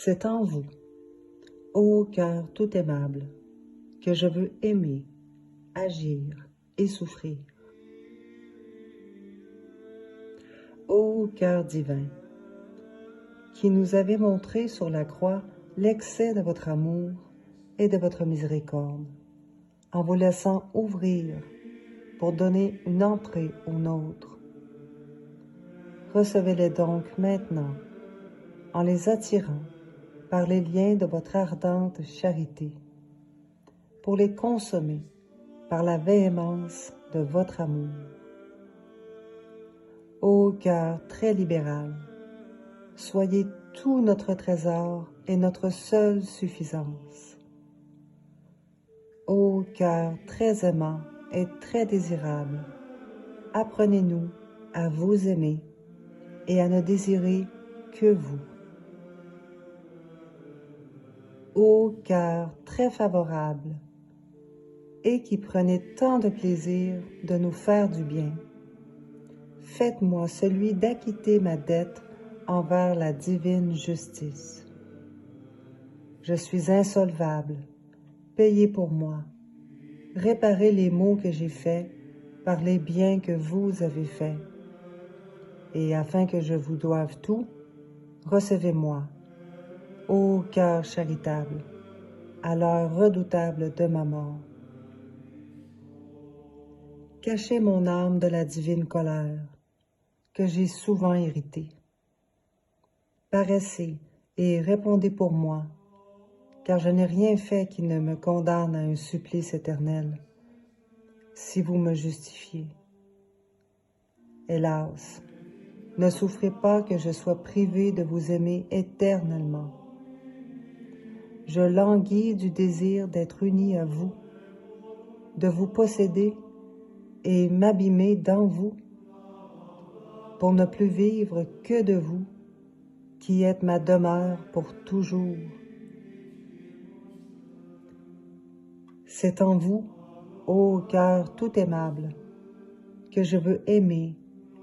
C'est en vous, ô cœur tout aimable, que je veux aimer, agir et souffrir. Ô cœur divin, qui nous avez montré sur la croix l'excès de votre amour et de votre miséricorde, en vous laissant ouvrir pour donner une entrée au nôtre. Recevez-les donc maintenant, en les attirant par les liens de votre ardente charité, pour les consommer par la véhémence de votre amour. Ô cœur très libéral, soyez tout notre trésor et notre seule suffisance. Ô cœur très aimant et très désirable, apprenez-nous à vous aimer et à ne désirer que vous. Ô cœur très favorable, et qui prenez tant de plaisir de nous faire du bien, faites-moi celui d'acquitter ma dette envers la divine justice. Je suis insolvable, payez pour moi, réparez les maux que j'ai faits par les biens que vous avez faits, et afin que je vous doive tout, recevez-moi, ô cœur charitable, à l'heure redoutable de ma mort. Cachez mon âme de la divine colère, que j'ai souvent irritée. Paraissez et répondez pour moi, car je n'ai rien fait qui ne me condamne à un supplice éternel, si vous me justifiez. Hélas, ne souffrez pas que je sois privé de vous aimer éternellement. Je languis du désir d'être uni à vous, de vous posséder et m'abîmer dans vous, pour ne plus vivre que de vous, qui êtes ma demeure pour toujours. C'est en vous, ô cœur tout aimable, que je veux aimer,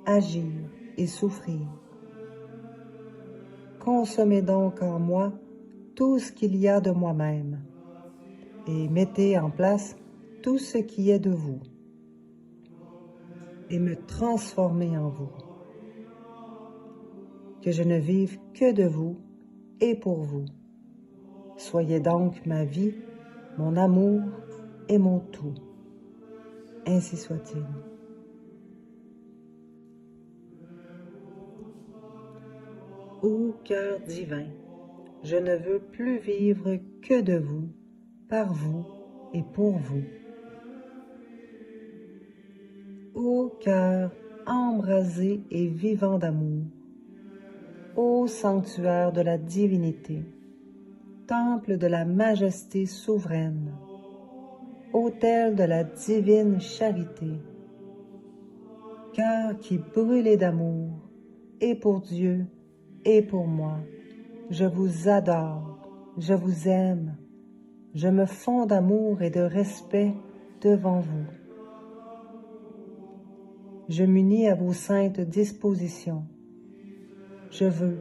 agir et souffrir. Consommez donc en moi tout ce qu'il y a de moi-même, et mettez en place tout ce qui est de vous, et me transformez en vous. Que je ne vive que de vous et pour vous. Soyez donc ma vie, mon amour et mon tout. Ainsi soit-il. Ô cœur divin, je ne veux plus vivre que de vous, par vous et pour vous. Ô cœur embrasé et vivant d'amour, ô sanctuaire de la divinité, temple de la majesté souveraine, autel de la divine charité, cœur qui brûlait d'amour, et pour Dieu et pour moi, je vous adore, je vous aime, je me fonds d'amour et de respect devant vous. Je m'unis à vos saintes dispositions. Je veux,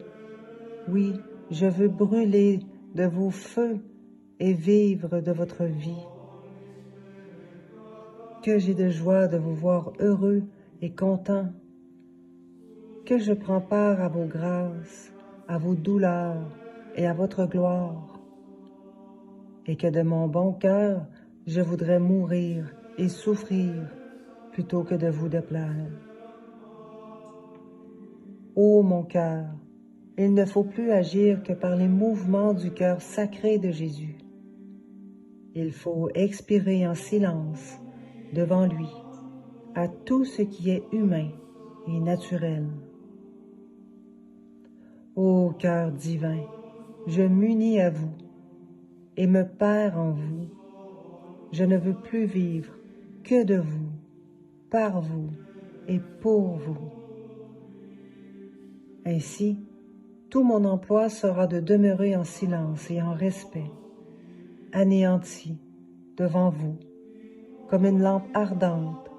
oui, je veux brûler de vos feux et vivre de votre vie. Que j'ai de joie de vous voir heureux et content. Que je prends part à vos grâces, à vos douleurs et à votre gloire. Et que de mon bon cœur, je voudrais mourir et souffrir plutôt que de vous déplaire. Ô mon cœur, il ne faut plus agir que par les mouvements du cœur sacré de Jésus. Il faut expirer en silence devant lui à tout ce qui est humain et naturel. Ô cœur divin, je m'unis à vous et me perds en vous. Je ne veux plus vivre que de vous, par vous et pour vous. Ainsi, tout mon emploi sera de demeurer en silence et en respect, anéanti devant vous, comme une lampe ardente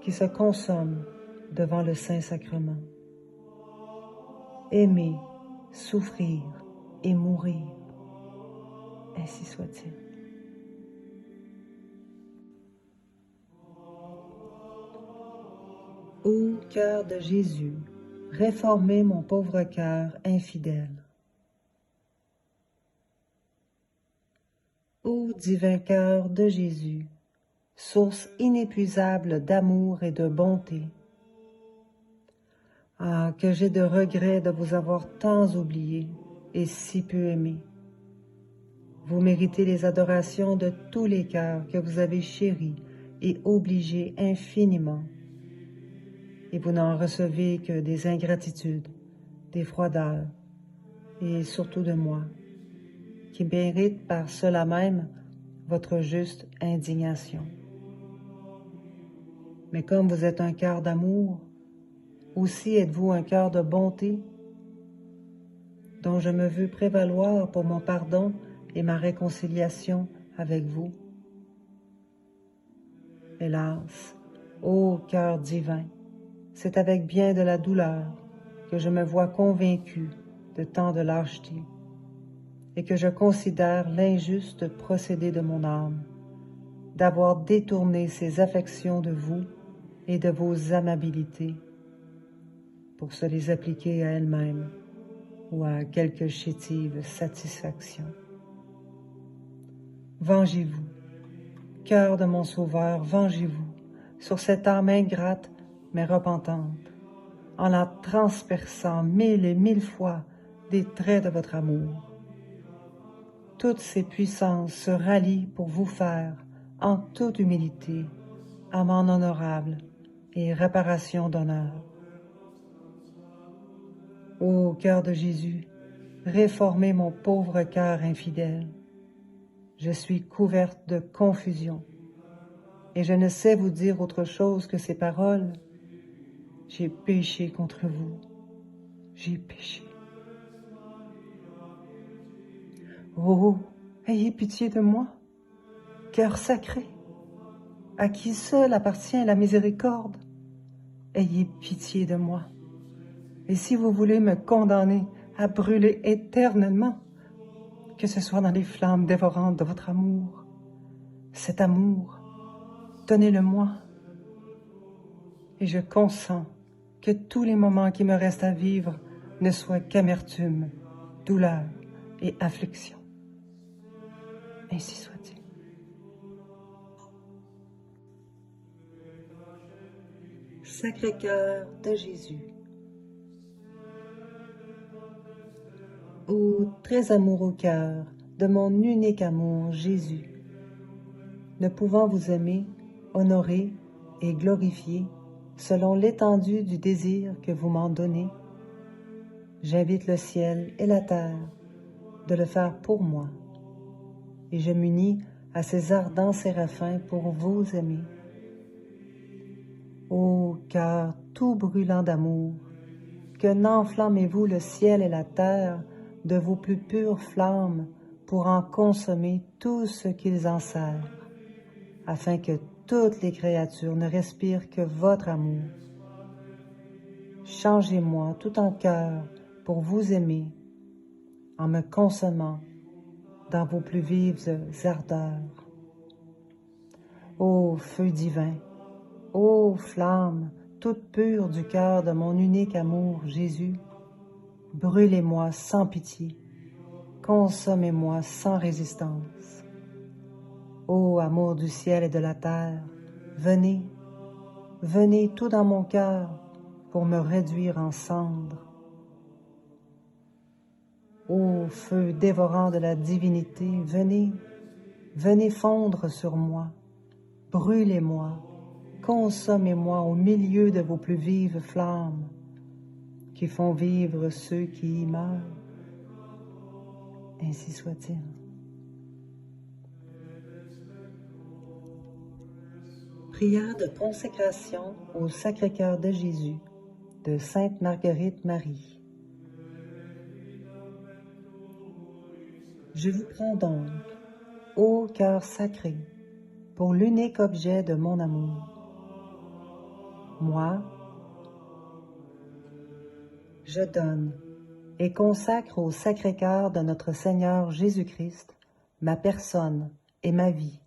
qui se consomme devant le Saint-Sacrement. Aimer, souffrir et mourir. Ainsi soit-il. Ô cœur de Jésus, réformez mon pauvre cœur infidèle. Ô divin cœur de Jésus, source inépuisable d'amour et de bonté. Ah, que j'ai de regrets de vous avoir tant oublié et si peu aimé. Vous méritez les adorations de tous les cœurs que vous avez chéris et obligés infiniment. Et vous n'en recevez que des ingratitudes, des froideurs, et surtout de moi, qui mérite par cela même votre juste indignation. Mais comme vous êtes un cœur d'amour, aussi êtes-vous un cœur de bonté, dont je me veux prévaloir pour mon pardon et ma réconciliation avec vous. Hélas, ô cœur divin, c'est avec bien de la douleur que je me vois convaincu de tant de lâcheté et que je considère l'injuste procédé de mon âme d'avoir détourné ses affections de vous et de vos amabilités pour se les appliquer à elle-même ou à quelque chétive satisfaction. Vengez-vous, cœur de mon Sauveur, vengez-vous sur cette âme ingrate mais repentante, en la transperçant 1000 et 1000 fois des traits de votre amour. Toutes ces puissances se rallient pour vous faire, en toute humilité, amende honorable et réparation d'honneur. Ô cœur de Jésus, réformez mon pauvre cœur infidèle. Je suis couverte de confusion, et je ne sais vous dire autre chose que ces paroles. J'ai péché contre vous, j'ai péché. Oh, ayez pitié de moi, cœur sacré, à qui seul appartient la miséricorde. Ayez pitié de moi. Et si vous voulez me condamner à brûler éternellement, que ce soit dans les flammes dévorantes de votre amour, cet amour, donnez-le-moi. Et je consens que tous les moments qui me restent à vivre ne soient qu'amertume, douleur et affliction. Ainsi soit-il. Sacré-Cœur de Jésus, ô très amoureux cœur de mon unique amour Jésus, ne pouvant vous aimer, honorer et glorifier selon l'étendue du désir que vous m'en donnez, j'invite le ciel et la terre de le faire pour moi, et je m'unis à ces ardents séraphins pour vous aimer. Ô cœur tout brûlant d'amour, que n'enflammez-vous le ciel et la terre de vos plus pures flammes pour en consommer tout ce qu'ils en servent, afin que toutes les créatures ne respirent que votre amour. Changez-moi tout en cœur pour vous aimer, en me consommant dans vos plus vives ardeurs. Ô feu divin, ô flamme toute pure du cœur de mon unique amour, Jésus, brûlez-moi sans pitié, consommez-moi sans résistance. Ô amour du ciel et de la terre, venez, venez tout dans mon cœur pour me réduire en cendres. Ô feu dévorant de la divinité, venez, venez fondre sur moi, brûlez-moi, consommez-moi au milieu de vos plus vives flammes, qui font vivre ceux qui y meurent. Ainsi soit-il. Prière de consécration au Sacré-Cœur de Jésus de Sainte Marguerite Marie. Je vous prends donc, ô cœur sacré, pour l'unique objet de mon amour. Moi, je donne et consacre au Sacré-Cœur de notre Seigneur Jésus-Christ ma personne et ma vie,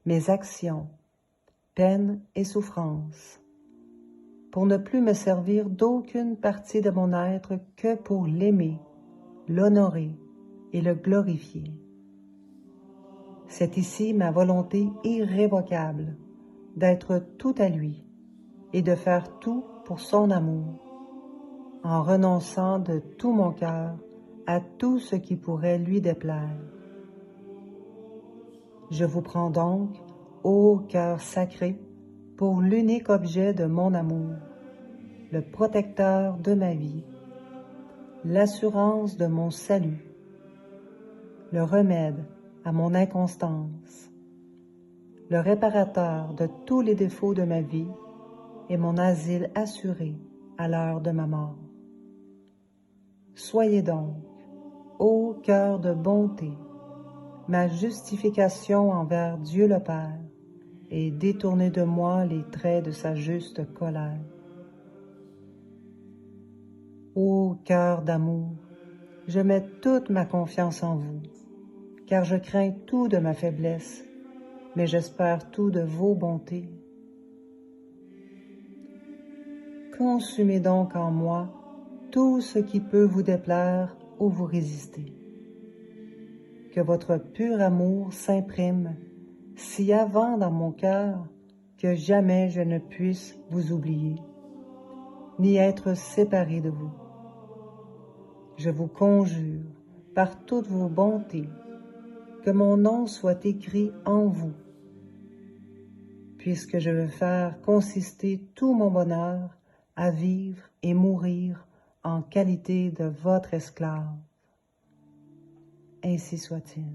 mes actions, peines et souffrances, pour ne plus me servir d'aucune partie de mon être que pour l'aimer, l'honorer et le glorifier. C'est ici ma volonté irrévocable d'être tout à lui et de faire tout pour son amour, en renonçant de tout mon cœur à tout ce qui pourrait lui déplaire. Je vous prends donc, ô cœur sacré, pour l'unique objet de mon amour, le protecteur de ma vie, l'assurance de mon salut, le remède à mon inconstance, le réparateur de tous les défauts de ma vie et mon asile assuré à l'heure de ma mort. Soyez donc, ô cœur de bonté, ma justification envers Dieu le Père, et détournez de moi les traits de sa juste colère. Ô cœur d'amour, je mets toute ma confiance en vous, car je crains tout de ma faiblesse, mais j'espère tout de vos bontés. Consumez donc en moi tout ce qui peut vous déplaire ou vous résister. Que votre pur amour s'imprime si avant dans mon cœur que jamais je ne puisse vous oublier, ni être séparé de vous. Je vous conjure, par toutes vos bontés, que mon nom soit écrit en vous, puisque je veux faire consister tout mon bonheur à vivre et mourir en qualité de votre esclave. Ainsi soit-il.